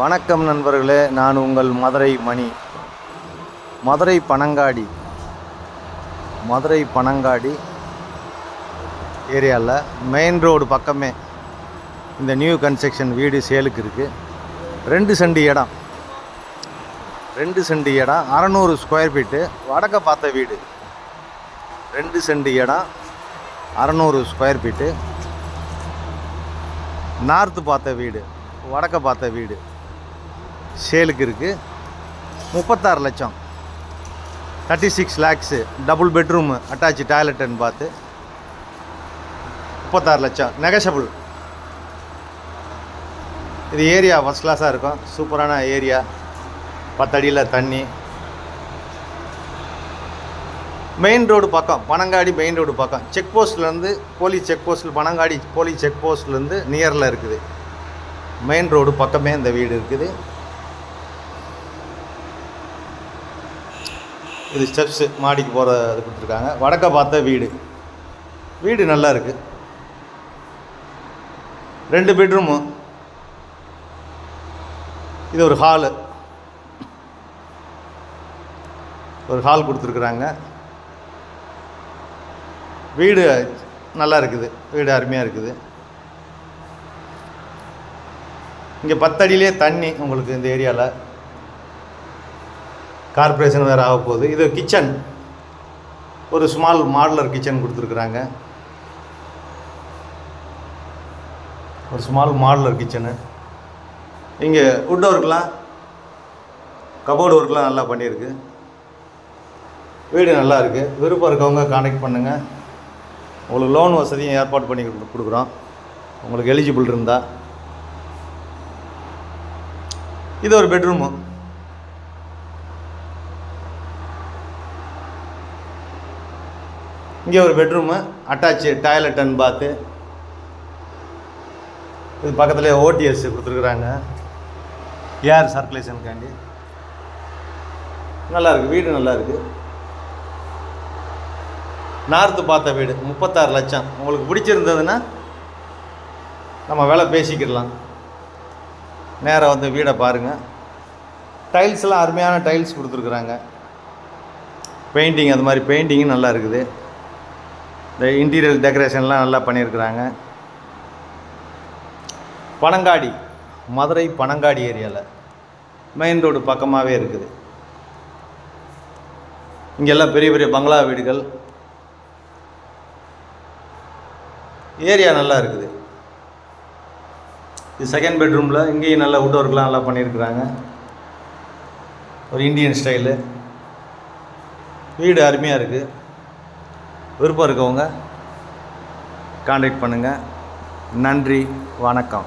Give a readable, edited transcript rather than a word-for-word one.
வணக்கம் நண்பர்களே, நான் உங்கள் மதுரை மணி. மதுரை பனங்காடி ஏரியாவில் மெயின் ரோடு பக்கமே இந்த நியூ கன்ஸ்ட்ரக்ஷன் வீடு சேலுக்கு இருக்குது. 2 சென்ட் இடம் 600 ஸ்கொயர் ஃபீட்டு. வடக்க பார்த்த வீடு. 2 சென்ட் இடம் 600 ஸ்கொயர் ஃபீட்டு. நார்த்து பார்த்த வீடு, வடக்க பார்த்த வீடு சேலுக்கு இருக்குது. 36 லட்சம், 36 lakhs. டபுள் பெட்ரூம், அட்டாச் டாய்லெட்டுன்னு பார்த்து 36 லட்சம் நெகஷபிள். இது ஏரியா ஃபஸ்ட் கிளாஸாக இருக்கும். சூப்பரான ஏரியா. 10 அடியில் தண்ணி. மெயின் ரோடு பக்கம், பனங்காடி மெயின் ரோடு பக்கம். செக் போஸ்ட்லேருந்து போலீஸ் செக் போஸ்ட்டில், பனங்காடி போலீஸ் செக் போஸ்ட்லேருந்து நியரில் இருக்குது. மெயின் ரோடு பக்கமே இந்த வீடு இருக்குது. இது ஸ்டெப்ஸு மாடிக்கு போகிற இது கொடுத்துருக்காங்க. வடக்க பார்த்த வீடு. வீடு நல்லா இருக்குது. 2 பெட்ரூமு. இது ஒரு ஹால் கொடுத்துருக்குறாங்க. வீடு நல்லா இருக்குது. வீடு அருமையாக இருக்குது. இங்கே 10 அடியிலே தண்ணி உங்களுக்கு இந்த ஏரியாவில். கார்பரேஷன் வேறு ஆக போகுது. இது கிச்சன், ஒரு ஸ்மால் மாடுலர் கிச்சன் கொடுத்துருக்குறாங்க. ஒரு ஸ்மால் மாடுலர் கிச்சனு. இங்கே வுட் ஒர்க்லாம், கபோர்டு ஒர்க்லாம் நல்லா பண்ணியிருக்கு. வீடு நல்லா இருக்குது. விருப்பம் இருக்கவங்க கான்டாக்ட் பண்ணுங்கள். உங்களுக்கு லோன் வசதியும் ஏற்பாடு பண்ணி கொடுக்குறோம், உங்களுக்கு எலிஜிபிள் இருந்தால். இது ஒரு பெட்ரூமு. இங்கே ஒரு பெட்ரூமு, அட்டாச்சு டாய்லெட் அண்ட் பாத்து. இது பக்கத்துலேயே ஓடிஎஸ் கொடுத்துருக்குறாங்க, ஏர் சர்க்குலேஷனுக்காண்டி. நல்லாயிருக்கு. வீடு நல்லா இருக்குது. நார்த்து பார்த்த வீடு. 36 லட்சம். உங்களுக்கு பிடிச்சிருந்ததுன்னா நம்ம விலை பேசிக்கிடலாம். நேராக வந்து வீடை பாருங்கள். டைல்ஸ்லாம் அருமையான டைல்ஸ் கொடுத்துருக்குறாங்க. பெயிண்டிங், அது மாதிரி பெயிண்டிங்கும் நல்லா இருக்குது. இந்த இன்டீரியர் டெக்கரேஷன்லாம் நல்லா பண்ணியிருக்கிறாங்க. பனங்காடி, மதுரை பனங்காடி ஏரியாவில் மெயின் ரோடு பக்கமாகவே இருக்குது. இங்கெல்லாம் பெரிய பெரிய பங்களா வீடுகள். ஏரியா நல்லா இருக்குது. இது செகண்ட் பெட்ரூமில். இங்கேயும் நல்லா வுட் ஒர்க்லாம் நல்லா பண்ணியிருக்கிறாங்க. ஒரு இந்தியன் ஸ்டைலு. வீடு அருமையாக இருக்குது. விருப்பம் இருக்கவங்க கான்டாக்ட் பண்ணுங்கள். நன்றி, வணக்கம்.